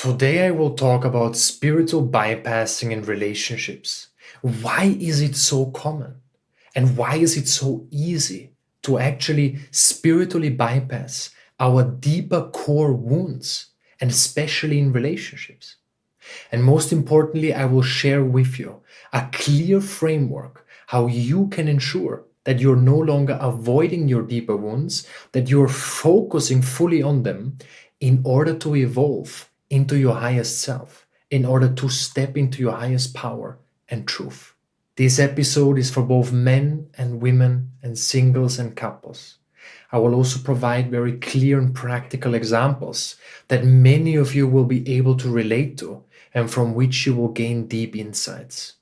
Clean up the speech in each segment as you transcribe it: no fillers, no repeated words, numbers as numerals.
Today I will talk about spiritual bypassing in relationships. Why is it so common? And why is it so easy to actually spiritually bypass our deeper core wounds, and especially in relationships? And most importantly, I will share with you a clear framework how you can ensure that you're no longer avoiding your deeper wounds, that you're focusing fully on them in order to evolve into your highest self, in order to step into your highest power and truth. This episode is for both men and women and singles and couples. I will also provide very clear and practical examples that many of you will be able to relate to and from which you will gain deep insights.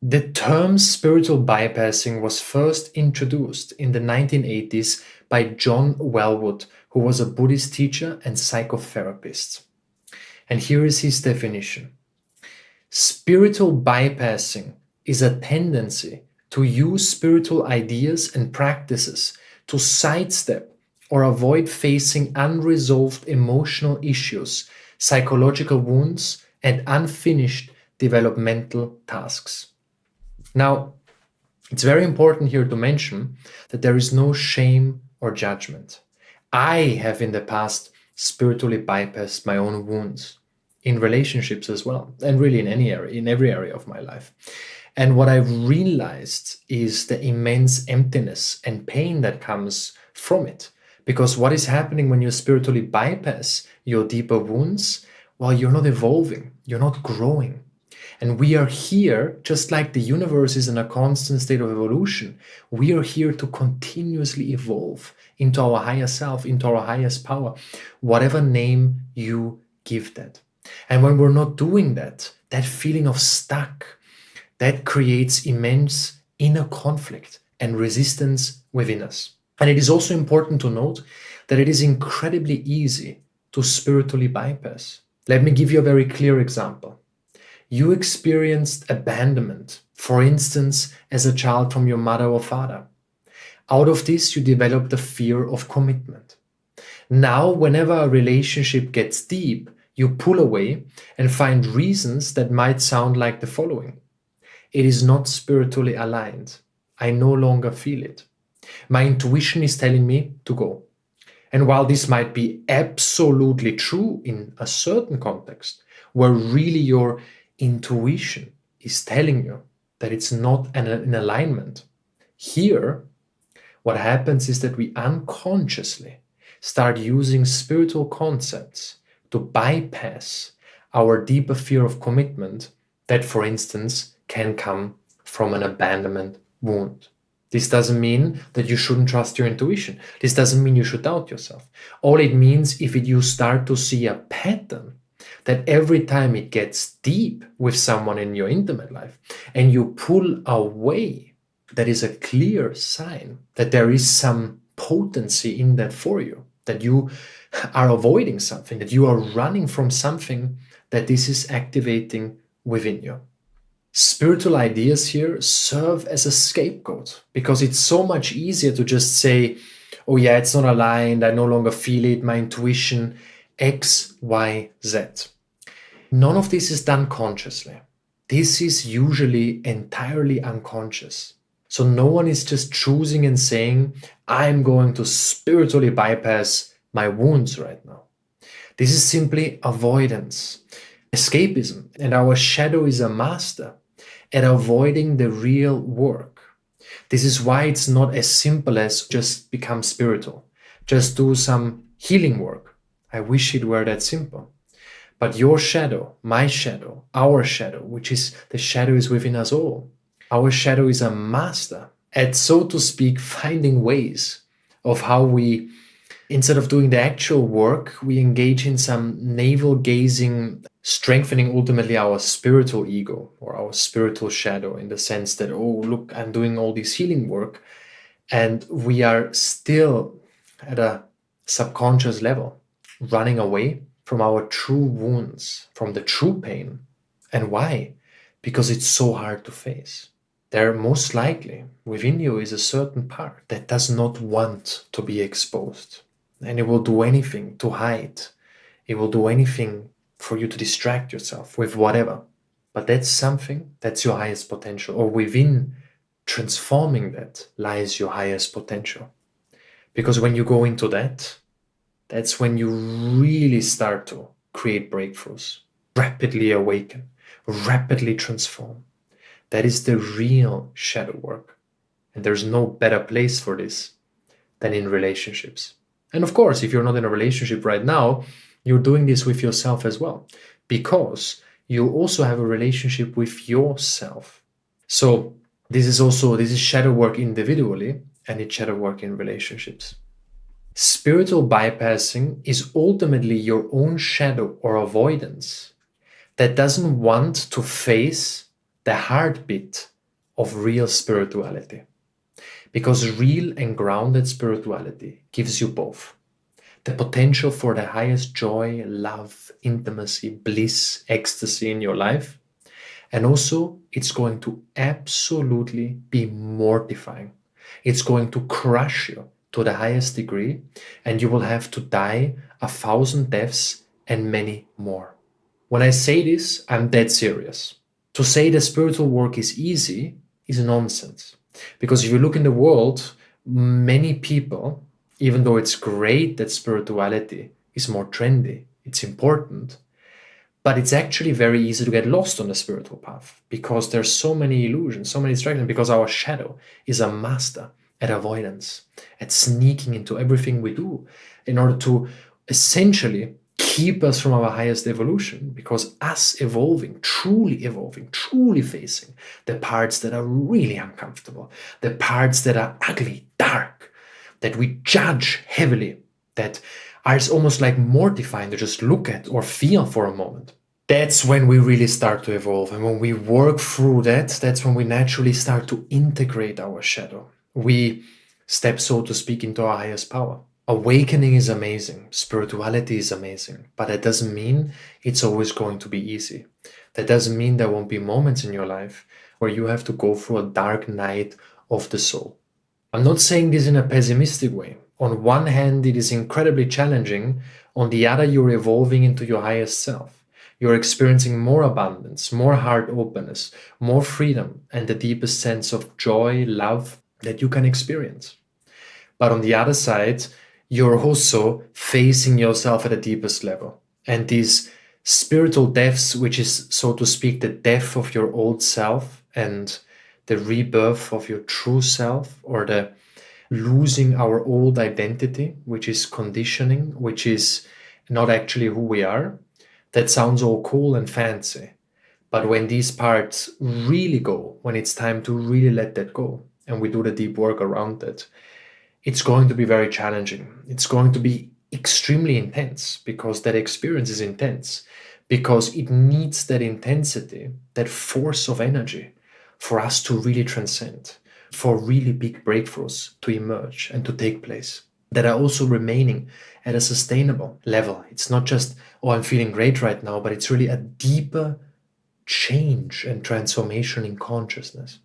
The term spiritual bypassing was first introduced in the 1980s by John Welwood, who was a Buddhist teacher and psychotherapist. And here is his definition. Spiritual bypassing is a tendency to use spiritual ideas and practices to sidestep or avoid facing unresolved emotional issues, psychological wounds, and unfinished developmental tasks. Now, it's very important here to mention that there is no shame or judgment. I have in the past spiritually bypassed my own wounds in relationships as well, and really in any area, in every area of my life. And what I've realized is the immense emptiness and pain that comes from it. Because what is happening when you spiritually bypass your deeper wounds? Well, you're not evolving, you're not growing. And we are here, just like the universe is in a constant state of evolution, we are here to continuously evolve into our higher self, into our highest power, whatever name you give that. And when we're not doing that, that feeling of stuck, that creates immense inner conflict and resistance within us. And it is also important to note that it is incredibly easy to spiritually bypass. Let me give you a very clear example. You experienced abandonment, for instance, as a child from your mother or father. Out of this, you developed the fear of commitment. Now, whenever a relationship gets deep, you pull away and find reasons that might sound like the following. It is not spiritually aligned. I no longer feel it. My intuition is telling me to go. And while this might be absolutely true in a certain context, where really your intuition is telling you that it's not in alignment, here, what happens is that we unconsciously start using spiritual concepts to bypass our deeper fear of commitment that, for instance, can come from an abandonment wound. This doesn't mean that you shouldn't trust your intuition. This doesn't mean you should doubt yourself. All it means if you start to see a pattern that every time it gets deep with someone in your intimate life and you pull away, that is a clear sign that there is some potency in that for you, that you are avoiding something, that you are running from something, that this is activating within you. Spiritual ideas here serve as a scapegoat because it's so much easier to just say, oh yeah, it's not aligned, I no longer feel it, my intuition, X, Y, Z. None of this is done consciously. This is usually entirely unconscious. So no one is just choosing and saying, I'm going to spiritually bypass my wounds right now. This is simply avoidance, escapism, and our shadow is a master at avoiding the real work. This is why it's not as simple as just become spiritual, just do some healing work. I wish it were that simple. But your shadow, my shadow, our shadow, which is the shadow is within us all. Our shadow is a master at, so to speak, finding ways of how we, instead of doing the actual work, we engage in some navel gazing, strengthening ultimately our spiritual ego or our spiritual shadow, in the sense that, oh, look, I'm doing all this healing work. And we are still at a subconscious level running away from our true wounds, from the true pain. And why? Because it's so hard to face. There most likely within you is a certain part that does not want to be exposed. And it will do anything to hide. It will do anything for you to distract yourself with whatever. But that's something that's your highest potential, or within transforming that lies your highest potential. Because when you go into that, that's when you really start to create breakthroughs, rapidly awaken, rapidly transform. That is the real shadow work. And there's no better place for this than in relationships. And of course, if you're not in a relationship right now, you're doing this with yourself as well, because you also have a relationship with yourself. So this is shadow work individually, and it's shadow work in relationships. Spiritual bypassing is ultimately your own shadow or avoidance that doesn't want to face the heartbeat of real spirituality. Because real and grounded spirituality gives you both the potential for the highest joy, love, intimacy, bliss, ecstasy in your life. And also, it's going to absolutely be mortifying. It's going to crush you to the highest degree, and you will have to die 1,000 deaths and many more. When I say this, I'm dead serious. To say that spiritual work is easy is nonsense. Because if you look in the world, many people, even though it's great that spirituality is more trendy, it's important, but it's actually very easy to get lost on the spiritual path because there's so many illusions, so many distractions, because our shadow is a master at avoidance, at sneaking into everything we do in order to essentially keep us from our highest evolution. Because us evolving, truly facing the parts that are really uncomfortable, the parts that are ugly, dark, that we judge heavily, that are almost like mortifying to just look at or feel for a moment. That's when we really start to evolve. And when we work through that, that's when we naturally start to integrate our shadow. We step, so to speak, into our highest power. Awakening is amazing. Spirituality is amazing. But that doesn't mean it's always going to be easy. That doesn't mean there won't be moments in your life where you have to go through a dark night of the soul. I'm not saying this in a pessimistic way. On one hand, it is incredibly challenging. On the other, you're evolving into your highest self. You're experiencing more abundance, more heart openness, more freedom, and the deepest sense of joy, love that you can experience. But on the other side, you're also facing yourself at the deepest level. And these spiritual deaths, which is, so to speak, the death of your old self and the rebirth of your true self, or the losing our old identity, which is conditioning, which is not actually who we are. That sounds all cool and fancy. But when these parts really go, when it's time to really let that go, and we do the deep work around it, it's going to be very challenging. It's going to be extremely intense, because that experience is intense, because it needs that intensity, that force of energy for us to really transcend, for really big breakthroughs to emerge and to take place that are also remaining at a sustainable level. It's not just, oh, I'm feeling great right now, but it's really a deeper change and transformation in consciousness.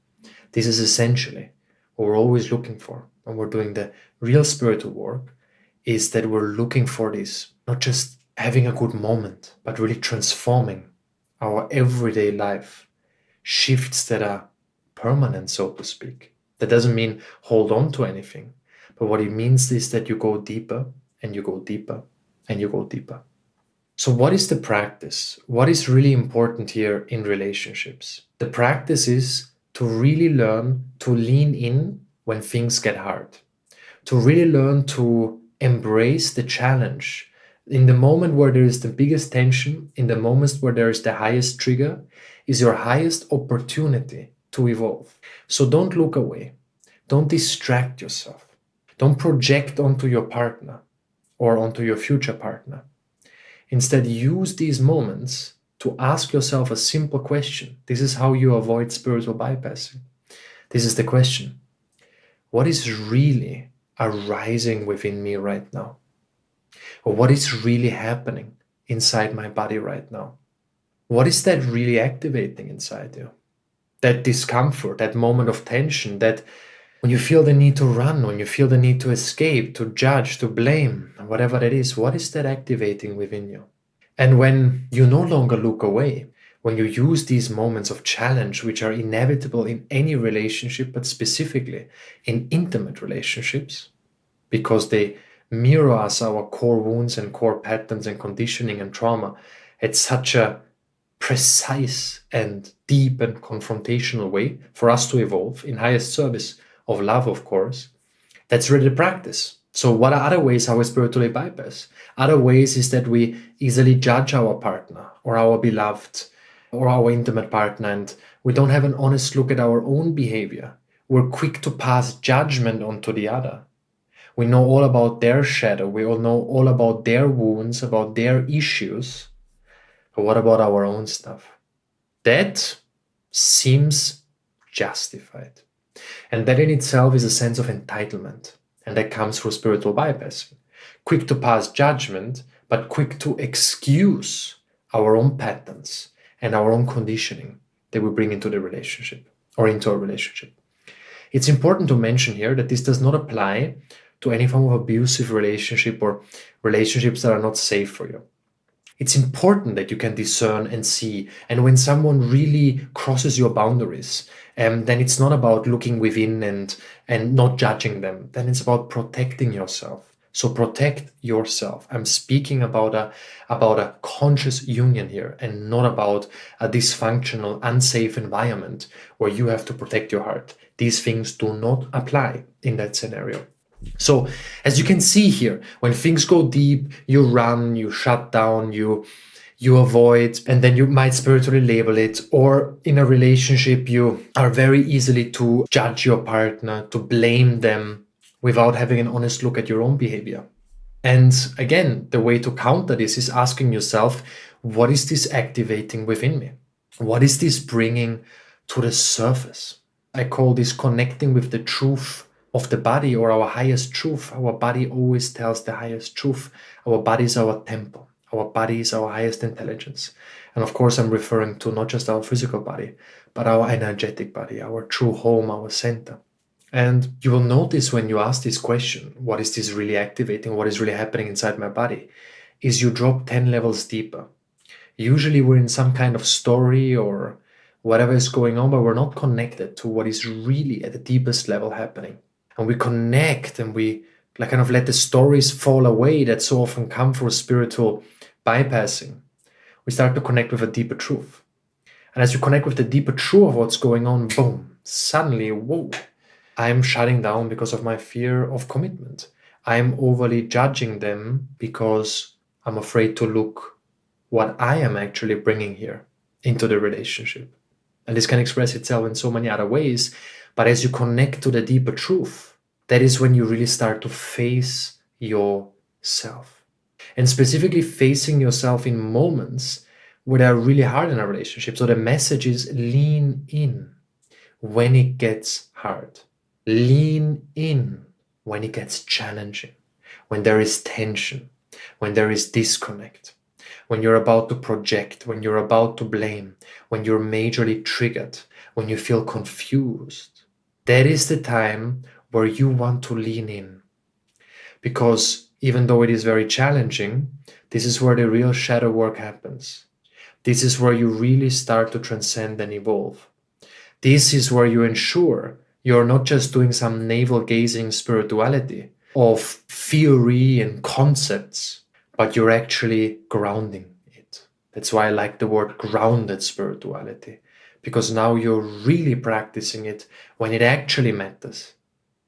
This is essentially what we're always looking for when we're doing the real spiritual work, is that we're looking for this, not just having a good moment, but really transforming our everyday life, shifts that are permanent, so to speak. That doesn't mean hold on to anything, but what it means is that you go deeper and you go deeper and you go deeper. So what is the practice? What is really important here in relationships? The practice is to really learn to lean in when things get hard, to really learn to embrace the challenge. In the moment where there is the biggest tension, in the moments where there is the highest trigger, is your highest opportunity to evolve. So don't look away. Don't distract yourself. Don't project onto your partner or onto your future partner. Instead, use these moments to ask yourself a simple question. This is how you avoid spiritual bypassing. This is the question: what is really arising within me right now? Or what is really happening inside my body right now? What is that really activating inside you? That discomfort, that moment of tension, that when you feel the need to run, when you feel the need to escape, to judge, to blame, whatever that is, what is that activating within you? And when you no longer look away, when you use these moments of challenge, which are inevitable in any relationship, but specifically in intimate relationships, because they mirror us our core wounds and core patterns and conditioning and trauma at such a precise and deep and confrontational way for us to evolve in highest service of love, of course, that's really the practice. So what are other ways how we spiritually bypass? Other ways is that we easily judge our partner or our beloved or our intimate partner, and we don't have an honest look at our own behavior. We're quick to pass judgment onto the other. We know all about their shadow. We all know all about their wounds, about their issues. But what about our own stuff? That seems justified. And that in itself is a sense of entitlement. And that comes through spiritual bypassing. Quick to pass judgment, but quick to excuse our own patterns and our own conditioning that we bring into the relationship or into a relationship. It's important to mention here that this does not apply to any form of abusive relationship or relationships that are not safe for you. It's important that you can discern and see. And when someone really crosses your boundaries, then it's not about looking within and not judging them. Then it's about protecting yourself. So protect yourself. I'm speaking about a conscious union here and not about a dysfunctional, unsafe environment where you have to protect your heart. These things do not apply in that scenario. So as you can see here, when things go deep, you run, you shut down, you avoid, and then you might spiritually label it. Or in a relationship, you are very easily to judge your partner, to blame them without having an honest look at your own behavior. And again, the way to counter this is asking yourself, what is this activating within me? What is this bringing to the surface? I call this connecting with the truth of the body or our highest truth. Our body always tells the highest truth. Our body is our temple. Our body is our highest intelligence. And of course, I'm referring to not just our physical body, but our energetic body, our true home, our center. And you will notice when you ask this question, what is this really activating? What is really happening inside my body? Is you drop 10 levels deeper. Usually we're in some kind of story or whatever is going on, but we're not connected to what is really at the deepest level happening. And we connect and we like kind of let the stories fall away that so often come through spiritual bypassing. We start to connect with a deeper truth. And as you connect with the deeper truth of what's going on, boom, suddenly, whoa, I'm shutting down because of my fear of commitment. I'm overly judging them because I'm afraid to look what I am actually bringing here into the relationship. And this can express itself in so many other ways. But as you connect to the deeper truth, that is when you really start to face yourself. And specifically facing yourself in moments where they are really hard in a relationship. So the message is lean in when it gets hard. Lean in when it gets challenging, when there is tension, when there is disconnect, when you're about to project, when you're about to blame, when you're majorly triggered, when you feel confused. That is the time where you want to lean in. Because even though it is very challenging, this is where the real shadow work happens. This is where you really start to transcend and evolve. This is where you ensure you're not just doing some navel-gazing spirituality of theory and concepts, but you're actually grounding it. That's why I like the word grounded spirituality, because now you're really practicing it when it actually matters.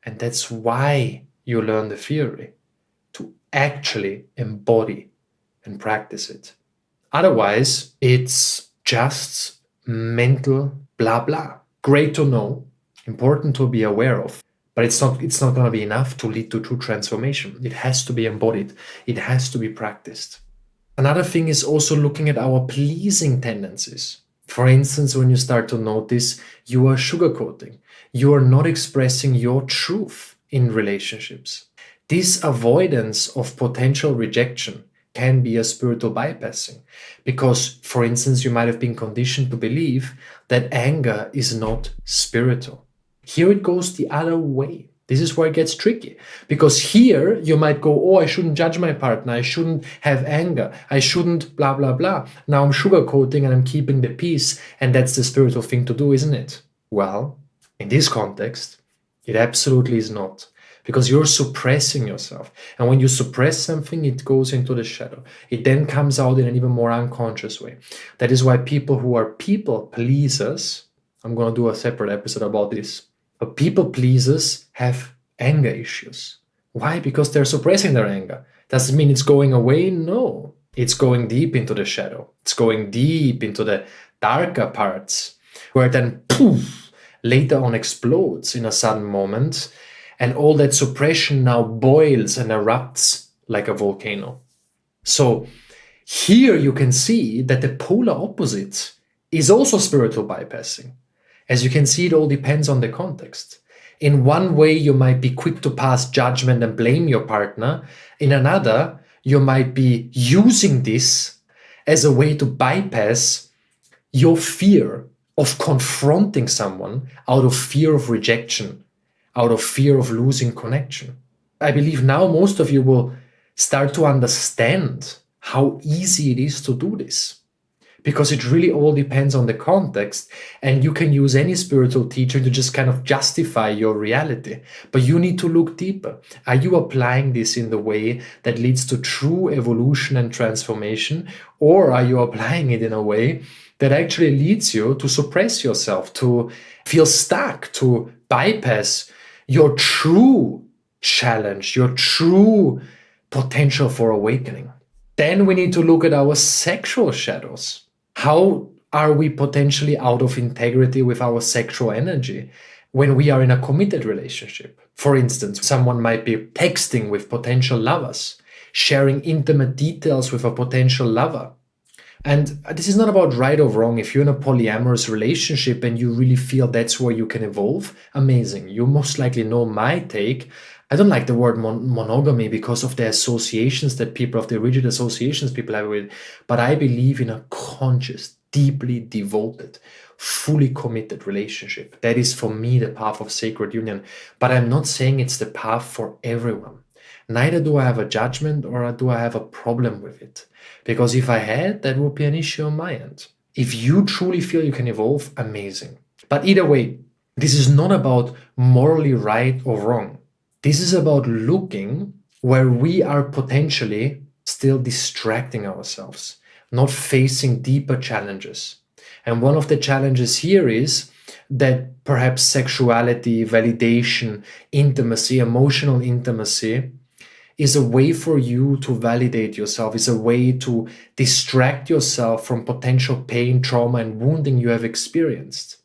And that's why you learn the theory, to actually embody and practice it. Otherwise, it's just mental blah blah. Great to know, important to be aware of, but it's not going to be enough to lead to true transformation. It has to be embodied. It has to be practiced. Another thing is also looking at our pleasing tendencies. For instance, when you start to notice you are sugarcoating, you are not expressing your truth in relationships. This avoidance of potential rejection can be a spiritual bypassing because, for instance, you might have been conditioned to believe that anger is not spiritual. Here it goes the other way. This is where it gets tricky, because here you might go, oh, I shouldn't judge my partner. I shouldn't have anger. I shouldn't blah, blah, blah. Now I'm sugarcoating and I'm keeping the peace. And that's the spiritual thing to do, isn't it? Well, in this context, it absolutely is not, because you're suppressing yourself. And when you suppress something, it goes into the shadow. It then comes out in an even more unconscious way. That is why people who are people pleasers, I'm going to do a separate episode about this, but people pleasers have anger issues. Why? Because they're suppressing their anger. Does it mean it's going away? No. It's going deep into the shadow. It's going deep into the darker parts, where then poof, later on explodes in a sudden moment, and all that suppression now boils and erupts like a volcano. So here you can see that the polar opposite is also spiritual bypassing. As you can see, it all depends on the context. In one way, you might be quick to pass judgment and blame your partner. In another, you might be using this as a way to bypass your fear of confronting someone out of fear of rejection, out of fear of losing connection. I believe now most of you will start to understand how easy it is to do this, because it really all depends on the context, and you can use any spiritual teacher to just kind of justify your reality. But you need to look deeper. Are you applying this in the way that leads to true evolution and transformation, or are you applying it in a way that actually leads you to suppress yourself, to feel stuck, to bypass your true challenge, your true potential for awakening? Then we need to look at our sexual shadows. How are we potentially out of integrity with our sexual energy when we are in a committed relationship? For instance, someone might be texting with potential lovers, sharing intimate details with a potential lover. And this is not about right or wrong. If you're in a polyamorous relationship and you really feel that's where you can evolve, amazing. You most likely know my take. I don't like the word monogamy because of the associations that people, of the rigid associations people have with it. But I believe in a conscious, deeply devoted, fully committed relationship. That is for me the path of sacred union. But I'm not saying it's the path for everyone. Neither do I have a judgment or do I have a problem with it. Because if I had, that would be an issue on my end. If you truly feel you can evolve, amazing. But either way, this is not about morally right or wrong. This is about looking where we are potentially still distracting ourselves, not facing deeper challenges. And one of the challenges here is that perhaps sexuality, validation, intimacy, emotional intimacy is a way for you to validate yourself, is a way to distract yourself from potential pain, trauma, and wounding you have experienced.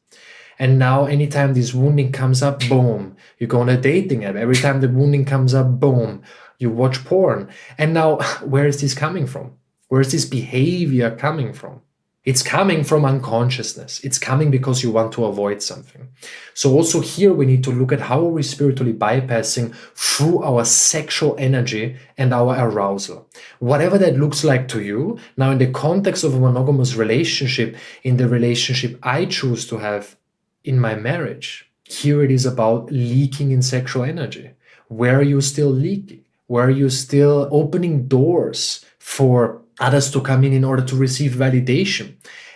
And now anytime this wounding comes up, boom, you go on a dating app. Every time the wounding comes up, boom, you watch porn. And now where is this coming from? Where is this behavior coming from? It's coming from unconsciousness. It's coming because you want to avoid something. So also here we need to look at how are we spiritually bypassing through our sexual energy and our arousal. Whatever that looks like to you. Now in the context of a monogamous relationship, in the relationship I choose to have in my marriage, here it is about leaking in sexual energy. Where are you still leaking? Where are you still opening doors for others to come in order to receive validation?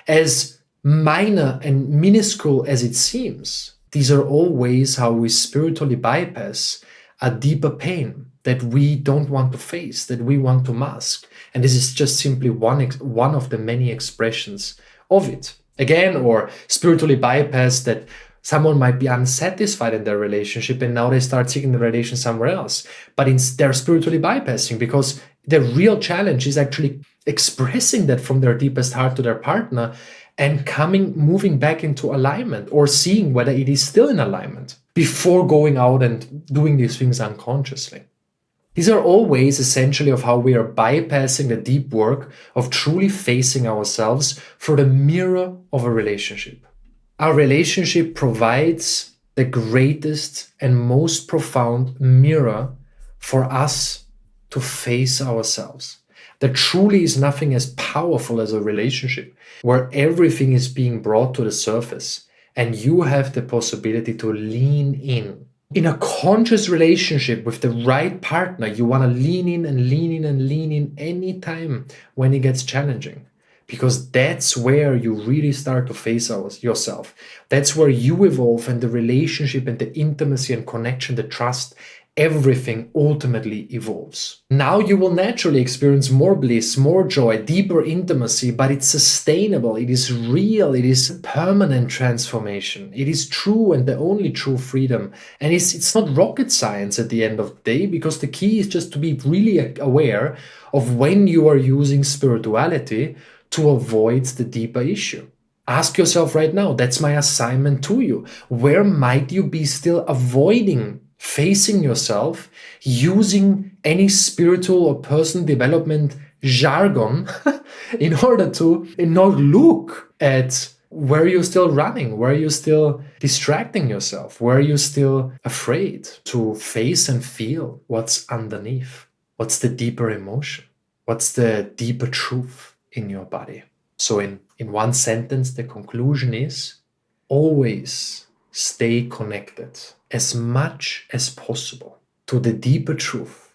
As minor and minuscule as it seems, these are all ways how we spiritually bypass a deeper pain that we don't want to face, that we want to mask. And this is just simply one of the many expressions of it. Again, or spiritually bypass that someone might be unsatisfied in their relationship and now they start seeking the validation somewhere else. But they're spiritually bypassing because the real challenge is actually expressing that from their deepest heart to their partner and moving back into alignment, or seeing whether it is still in alignment before going out and doing these things unconsciously. These are all ways essentially of how we are bypassing the deep work of truly facing ourselves through the mirror of a relationship. Our relationship provides the greatest and most profound mirror for us to face ourselves. There truly is nothing as powerful as a relationship where everything is being brought to the surface and you have the possibility to lean in In a conscious relationship with the right partner, you want to lean in and lean in and lean in anytime when it gets challenging. Because that's where you really start to face yourself. That's where you evolve, and the relationship and the intimacy and connection, the trust, everything ultimately evolves. Now you will naturally experience more bliss, more joy, deeper intimacy, but it's sustainable, it is real, it is permanent transformation. It is true and the only true freedom. And it's not rocket science at the end of the day, because the key is just to be really aware of when you are using spirituality to avoid the deeper issue. Ask yourself right now, that's my assignment to you. Where might you be still avoiding facing yourself, using any spiritual or personal development jargon in order to not look at where you're still running, where you're still distracting yourself, where you're still afraid to face and feel what's underneath, what's the deeper emotion, what's the deeper truth in your body. So in one sentence, the conclusion is always stay connected as much as possible to the deeper truth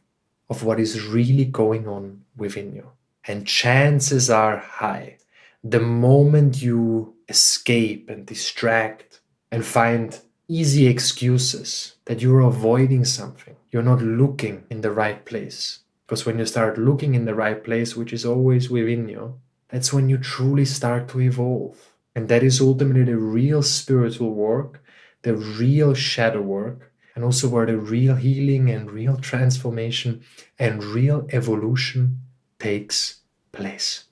of what is really going on within you. And chances are high, the moment you escape and distract and find easy excuses that you're avoiding something, you're not looking in the right place. Because when you start looking in the right place, which is always within you, that's when you truly start to evolve. And that is ultimately the real spiritual work, the real shadow work, and also where the real healing and real transformation and real evolution takes place.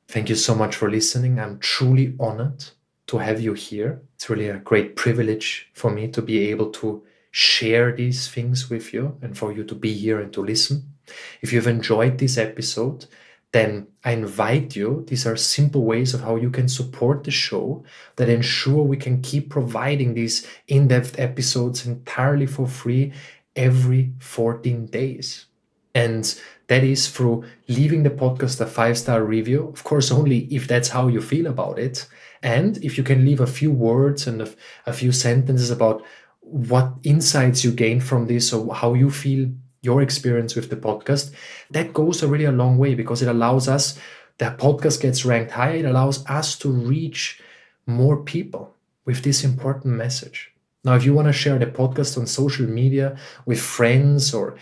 Thank you so much for listening. I'm truly honored to have you here. It's really a great privilege for me to be able to share these things with you and for you to be here and to listen. If you've enjoyed this episode, then I invite you, these are simple ways of how you can support the show that ensure we can keep providing these in-depth episodes entirely for free every 14 days. And that is through leaving the podcast a 5-star review, of course, only if that's how you feel about it. And if you can leave a few words and a few sentences about what insights you gain from this or how you feel your experience with the podcast, that goes already a long way, because it allows us, the podcast gets ranked higher, it allows us to reach more people with this important message. Now, if you want to share the podcast on social media with friends or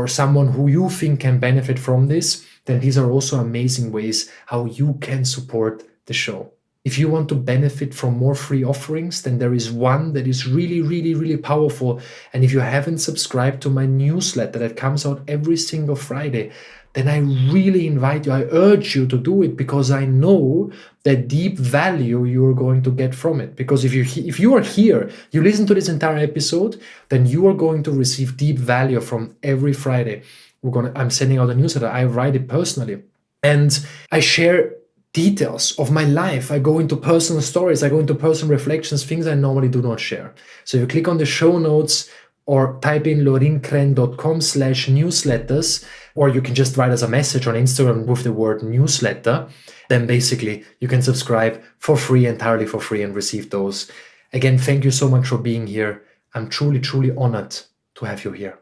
someone who you think can benefit from this, then these are also amazing ways how you can support the show. If you want to benefit from more free offerings, then there is one that is really, really, really powerful. And if you haven't subscribed to my newsletter that comes out every single Friday, then I really invite you, I urge you to do it, because I know the deep value you're going to get from it. Because if you are here, you listen to this entire episode, then you are going to receive deep value from every Friday. I'm sending out a newsletter. I write it personally. And I share details of my life. I go into personal stories, I go into personal reflections, things I normally do not share. So if you click on the show notes or type in lorinkren.com/newsletters, or you can just write us a message on Instagram with the word newsletter, then basically you can subscribe for free, entirely for free, and receive those. Again, thank you so much for being here. I'm truly, truly honored to have you here.